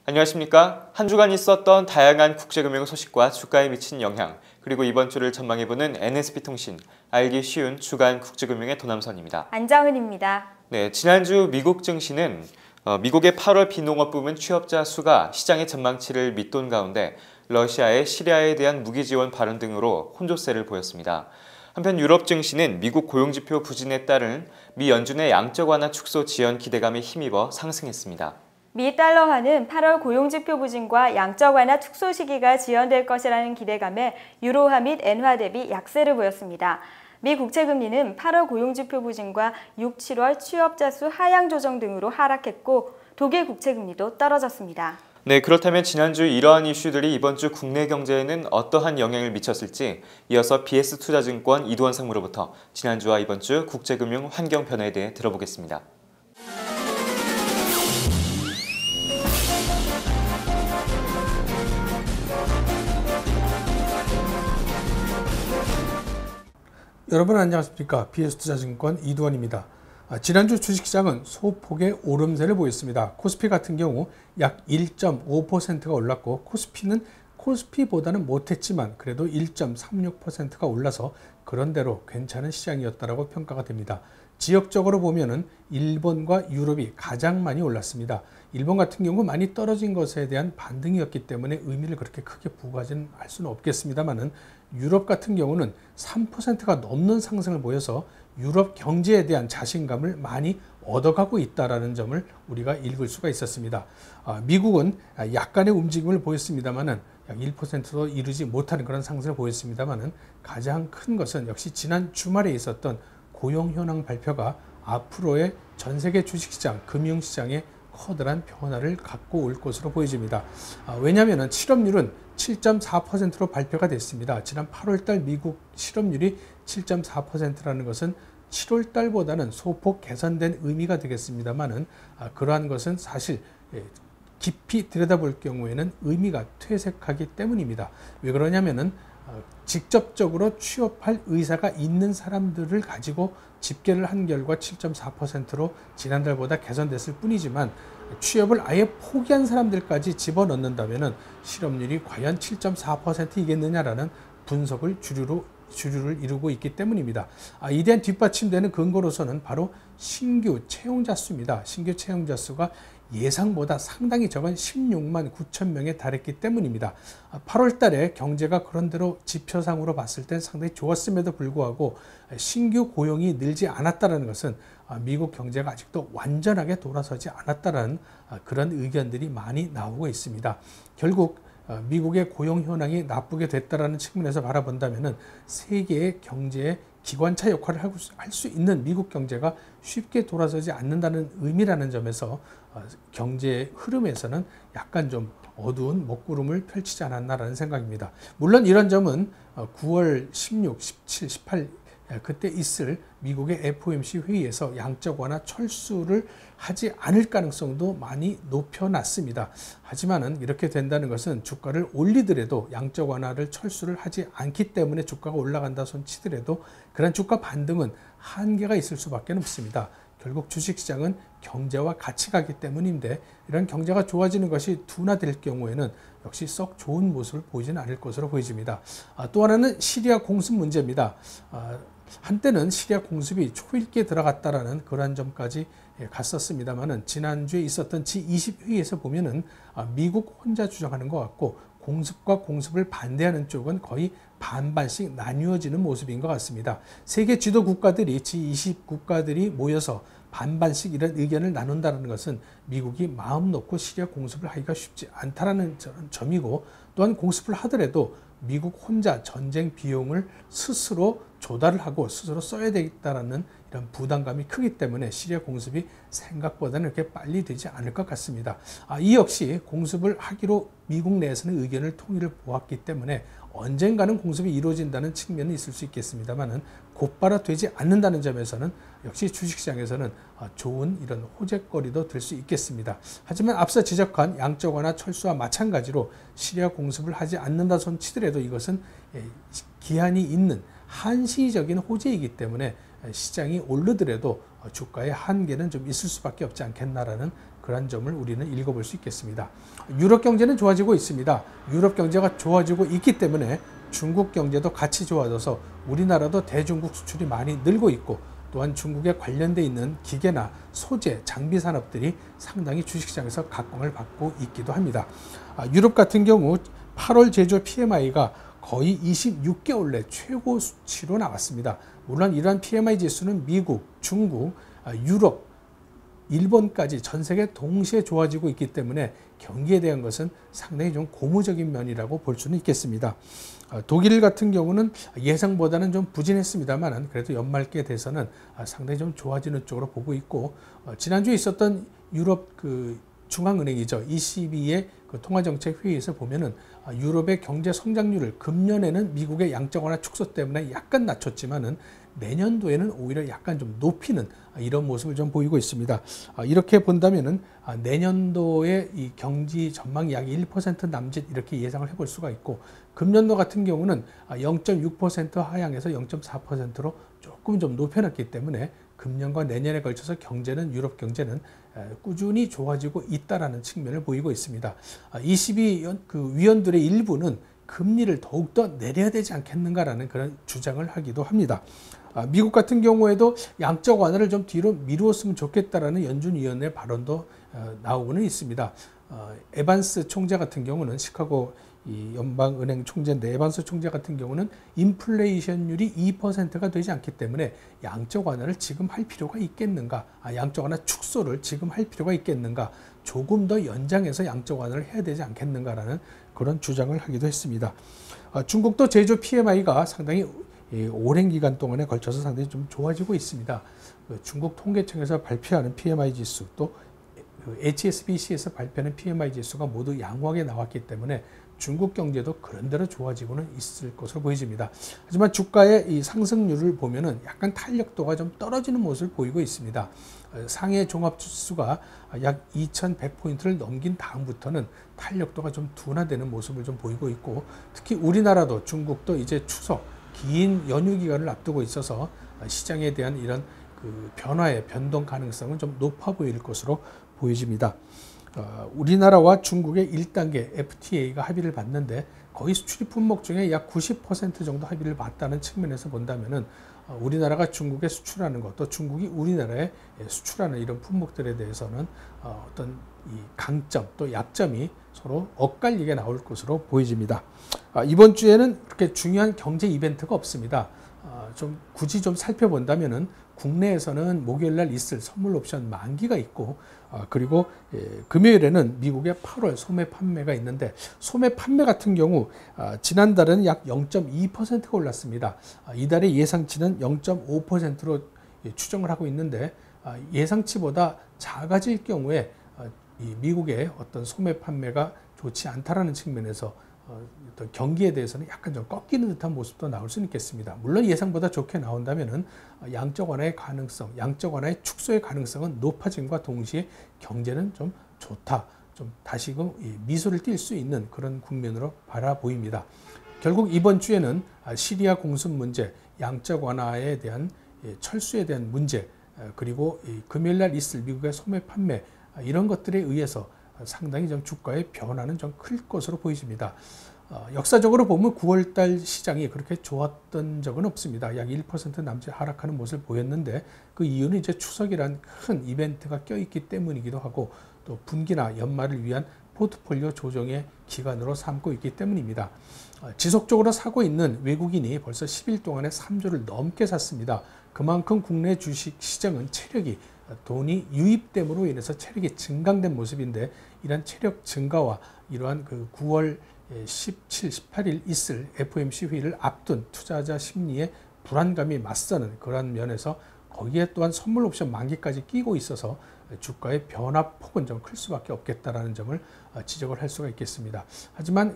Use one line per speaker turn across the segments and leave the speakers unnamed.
안녕하십니까? 한 주간 있었던 다양한 국제금융 소식과 주가에 미친 영향, 그리고 이번 주를 전망해보는 NSB통신, 알기 쉬운 주간 국제금융의 도남선입니다.
안정은입니다.
네, 지난주 미국 증시는 미국의 8월 비농업 부문 취업자 수가 시장의 전망치를 밑돈 가운데 러시아의 시리아에 대한 무기 지원 발언 등으로 혼조세를 보였습니다. 한편 유럽 증시는 미국 고용지표 부진에 따른 미 연준의 양적 완화 축소 지연 기대감에 힘입어 상승했습니다.
미 달러화는 8월 고용지표 부진과 양적 완화 축소 시기가 지연될 것이라는 기대감에 유로화 및 엔화 대비 약세를 보였습니다. 미 국채금리는 8월 고용지표 부진과 6, 7월 취업자 수 하향 조정 등으로 하락했고 독일 국채금리도 떨어졌습니다.
네, 그렇다면 지난주 이러한 이슈들이 이번 주 국내 경제에는 어떠한 영향을 미쳤을지 이어서 BS투자증권 이두원 상무로부터 지난주와 이번 주 국제금융 환경 변화에 대해 들어보겠습니다.
여러분 안녕하십니까? BS투자증권 이두원입니다. 지난주 주식시장은 소폭의 오름세를 보였습니다. 코스피 같은 경우 약 1.5%가 올랐고 코스피보다는 못했지만 그래도 1.36%가 올라서 그런대로 괜찮은 시장이었다고 평가가 됩니다. 지역적으로 보면은 일본과 유럽이 가장 많이 올랐습니다. 일본 같은 경우 많이 떨어진 것에 대한 반등이었기 때문에 의미를 그렇게 크게 부과하지는 할 수는 없겠습니다만은 유럽 같은 경우는 3%가 넘는 상승을 보여서 유럽 경제에 대한 자신감을 많이 얻어가고 있다는 점을 우리가 읽을 수가 있었습니다. 미국은 약간의 움직임을 보였습니다만은 약 1%도 이루지 못하는 그런 상승을 보였습니다만은 가장 큰 것은 역시 지난 주말에 있었던 고용 현황 발표가 앞으로의 전 세계 주식시장, 금융시장에 커다란 변화를 갖고 올 것으로 보여집니다. 왜냐하면 실업률은 7.4%로 발표가 됐습니다. 지난 8월달 미국 실업률이 7.4%라는 것은 7월달보다는 소폭 개선된 의미가 되겠습니다만은 그러한 것은 사실 깊이 들여다볼 경우에는 의미가 퇴색하기 때문입니다. 왜 그러냐면은 직접적으로 취업할 의사가 있는 사람들을 가지고 집계를 한 결과 7.4%로 지난달보다 개선됐을 뿐이지만 취업을 아예 포기한 사람들까지 집어넣는다면 실업률이 과연 7.4%이겠느냐라는 분석을 주류를 이루고 있기 때문입니다. 이에 대한 뒷받침되는 근거로서는 바로 신규 채용자 수입니다. 신규 채용자 수가 예상보다 상당히 적은 16만 9천 명에 달했기 때문입니다. 8월 달에 경제가 그런대로 지표상으로 봤을 땐 상당히 좋았음에도 불구하고 신규 고용이 늘지 않았다는 것은 미국 경제가 아직도 완전하게 돌아서지 않았다는 그런 의견들이 많이 나오고 있습니다. 결국 미국의 고용 현황이 나쁘게 됐다는 측면에서 바라본다면 세계의 경제의 기관차 역할을 할 수 있는 미국 경제가 쉽게 돌아서지 않는다는 의미라는 점에서 경제 흐름에서는 약간 좀 어두운 먹구름을 펼치지 않았나라는 생각입니다. 물론 이런 점은 9월 16, 17, 18 그때 있을 미국의 FOMC 회의에서 양적 완화 철수를 하지 않을 가능성도 많이 높여놨습니다. 하지만은 이렇게 된다는 것은 주가를 올리더라도 양적 완화를 철수를 하지 않기 때문에 주가가 올라간다 손 치더라도 그런 주가 반등은 한계가 있을 수밖에 없습니다. 결국 주식시장은 경제와 같이 가기 때문인데 이런 경제가 좋아지는 것이 둔화될 경우에는 역시 썩 좋은 모습을 보이지는 않을 것으로 보여집니다. 또 하나는 시리아 공습 문제입니다. 한때는 시리아 공습이 초읽기에 들어갔다라는 그러한 점까지 갔었습니다만은 지난주에 있었던 G20 회의에서 보면은 미국 혼자 주장하는 것 같고 공습과 공습을 반대하는 쪽은 거의 반반씩 나뉘어지는 모습인 것 같습니다. 세계 지도 국가들이 G20 국가들이 모여서 반반씩 이런 의견을 나눈다는 것은 미국이 마음 놓고 시리아 공습을 하기가 쉽지 않다는 점이고 또한 공습을 하더라도 미국 혼자 전쟁 비용을 스스로 조달을 하고 스스로 써야 되겠다는 이런 부담감이 크기 때문에 시리아 공습이 생각보다는 그렇게 빨리 되지 않을 것 같습니다. 이 역시 공습을 하기로 미국 내에서는 의견을 통일을 보았기 때문에 언젠가는 공습이 이루어진다는 측면이 있을 수 있겠습니다만은 곧바로 되지 않는다는 점에서는 역시 주식시장에서는 좋은 이런 호재거리도 될 수 있겠습니다. 하지만 앞서 지적한 양적 완화 철수와 마찬가지로 시리아 공습을 하지 않는다 손 치더라도 이것은 기한이 있는 한시적인 호재이기 때문에 시장이 오르더라도 주가의 한계는 좀 있을 수밖에 없지 않겠나라는 그런 점을 우리는 읽어볼 수 있겠습니다. 유럽 경제는 좋아지고 있습니다. 유럽 경제가 좋아지고 있기 때문에 중국 경제도 같이 좋아져서 우리나라도 대중국 수출이 많이 늘고 있고, 또한 중국에 관련돼 있는 기계나 소재, 장비 산업들이 상당히 주식시장에서 각광을 받고 있기도 합니다. 유럽 같은 경우 8월 제조 PMI가 거의 26개월 내 최고 수치로 나왔습니다. 물론 이러한 PMI 지수는 미국, 중국, 유럽, 일본까지 전 세계 동시에 좋아지고 있기 때문에 경기에 대한 것은 상당히 좀 고무적인 면이라고 볼 수는 있겠습니다. 독일 같은 경우는 예상보다는 좀 부진했습니다만 그래도 연말기에 대해서는 상당히 좀 좋아지는 쪽으로 보고 있고, 지난주에 있었던 유럽 중앙은행이죠. ECB의 통화정책 회의에서 보면은 유럽의 경제 성장률을 금년에는 미국의 양적 완화 축소 때문에 약간 낮췄지만은 내년도에는 오히려 약간 좀 높이는 이런 모습을 좀 보이고 있습니다. 이렇게 본다면은 내년도의 이 경기 전망이 약 1% 남짓 이렇게 예상을 해볼 수가 있고, 금년도 같은 경우는 0.6% 하향해서 0.4%로 조금 좀 높여놨기 때문에 금년과 내년에 걸쳐서 경제는, 유럽 경제는 꾸준히 좋아지고 있다라는 측면을 보이고 있습니다. ECB 위원들의 일부는 금리를 더욱더 내려야 되지 않겠는가라는 그런 주장을 하기도 합니다. 미국 같은 경우에도 양적 완화를 좀 뒤로 미루었으면 좋겠다라는 연준 위원의 발언도 나오고는 있습니다. 에반스 총재 같은 경우는 시카고 연방은행 총재인데, 에반스 총재 같은 경우는 인플레이션율이 2%가 되지 않기 때문에 양적 완화를 지금 할 필요가 있겠는가, 양적 완화 축소를 지금 할 필요가 있겠는가, 조금 더 연장해서 양적 완화를 해야 되지 않겠는가라는 그런 주장을 하기도 했습니다. 중국도 제조 PMI가 상당히 오랜 기간 동안에 걸쳐서 상당히 좀 좋아지고 있습니다. 중국 통계청에서 발표하는 PMI 지수, 또 HSBC에서 발표하는 PMI 지수가 모두 양호하게 나왔기 때문에 중국 경제도 그런대로 좋아지고는 있을 것으로 보여집니다. 하지만 주가의 이 상승률을 보면은 약간 탄력도가 좀 떨어지는 모습을 보이고 있습니다. 상해 종합지수가 약 2100포인트를 넘긴 다음부터는 탄력도가 좀 둔화되는 모습을 좀 보이고 있고, 특히 우리나라도 중국도 이제 추석 긴 연휴 기간을 앞두고 있어서 시장에 대한 이런 변화의 변동 가능성은 좀 높아 보일 것으로 보여집니다. 우리나라와 중국의 1단계 FTA가 합의를 봤는데 거의 수출입 품목 중에 약 90% 정도 합의를 봤다는 측면에서 본다면은 우리나라가 중국에 수출하는 것, 또 중국이 우리나라에 수출하는 이런 품목들에 대해서는 어떤 이 강점 또 약점이 서로 엇갈리게 나올 것으로 보여집니다. 이번 주에는 그렇게 중요한 경제 이벤트가 없습니다. 좀 굳이 좀 살펴본다면은 국내에서는 목요일날 있을 선물 옵션 만기가 있고, 그리고 금요일에는 미국의 8월 소매 판매가 있는데, 소매 판매 같은 경우 지난달은 약 0.2%가 올랐습니다. 이달의 예상치는 0.5%로 추정을 하고 있는데, 예상치보다 작아질 경우에 이 미국의 어떤 소매 판매가 좋지 않다라는 측면에서 어떤 경기에 대해서는 약간 좀 꺾이는 듯한 모습도 나올 수는 있겠습니다. 물론 예상보다 좋게 나온다면은 양적 완화의 가능성, 양적 완화의 축소의 가능성은 높아짐과 동시에 경제는 좀 좋다, 좀 다시금 미소를 띌 수 있는 그런 국면으로 바라보입니다. 결국 이번 주에는 시리아 공습 문제, 양적 완화에 대한 철수에 대한 문제, 그리고 금요일날 있을 미국의 소매 판매, 이런 것들에 의해서 상당히 좀 주가의 변화는 좀 클 것으로 보여집니다. 역사적으로 보면 9월달 시장이 그렇게 좋았던 적은 없습니다. 약 1% 남짓 하락하는 모습을 보였는데, 그 이유는 이제 추석이란 큰 이벤트가 껴있기 때문이기도 하고, 또 분기나 연말을 위한 포트폴리오 조정의 기간으로 삼고 있기 때문입니다. 지속적으로 사고 있는 외국인이 벌써 10일 동안에 3조를 넘게 샀습니다. 그만큼 국내 주식 시장은 체력이, 돈이 유입됨으로 인해서 체력이 증강된 모습인데, 이러한 체력 증가와 이러한 9월 17, 18일 있을 FOMC 회의를 앞둔 투자자 심리에 불안감이 맞서는 그런 면에서 거기에 또한 선물 옵션 만기까지 끼고 있어서 주가의 변화폭은 좀 클 수밖에 없겠다라는 점을 지적을 할 수가 있겠습니다. 하지만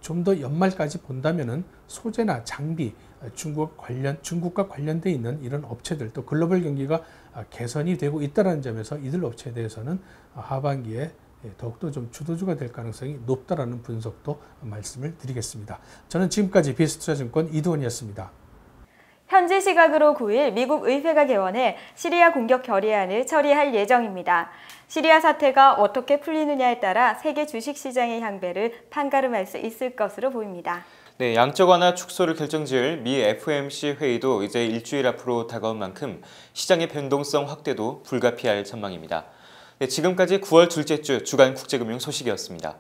좀 더 연말까지 본다면은 소재나 장비, 중국과 관련돼 있는 이런 업체들, 또 글로벌 경기가 개선이 되고 있다는 점에서 이들 업체에 대해서는 하반기에 더욱더 좀 주도주가 될 가능성이 높다라는 분석도 말씀을 드리겠습니다. 저는 지금까지 BS투자증권 이두원이었습니다.
현지 시각으로 9일 미국 의회가 개원해 시리아 공격 결의안을 처리할 예정입니다. 시리아 사태가 어떻게 풀리느냐에 따라 세계 주식시장의 향배를 판가름할 수 있을 것으로 보입니다.
네, 양적 완화 축소를 결정지을 미 FOMC 회의도 이제 일주일 앞으로 다가온 만큼 시장의 변동성 확대도 불가피할 전망입니다. 네, 지금까지 9월 둘째 주 주간 국제금융 소식이었습니다.